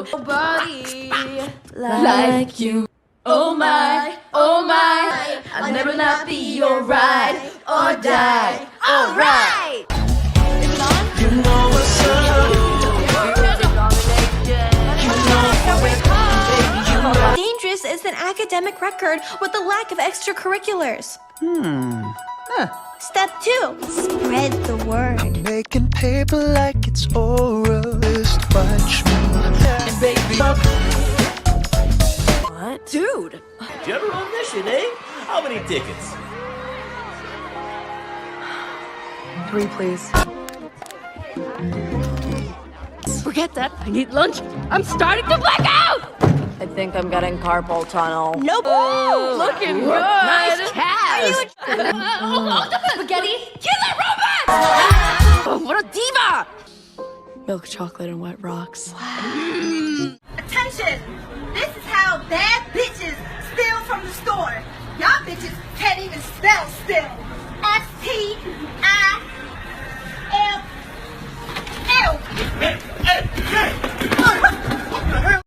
Nobody like you. Oh my, I'll never not be your ride or die. Alright! You know what's up. Dangerous is an academic record with a lack of extracurriculars. Step 2, spread the word. Making paper like it's oral. Just watch me. And baby, What? Dude! General admission, eh? How many tickets? 3, please. Forget that. I need lunch. I'm starting to black out! I think I'm getting carpal tunnel. Nope. Oh, looking good. Nice cast. Spaghetti? Killer robot! Oh, what a diva! Milk chocolate and wet rocks. Attention! This is how bad bitches steal from the store. Y'all bitches can't even spell still. S-T-I-L.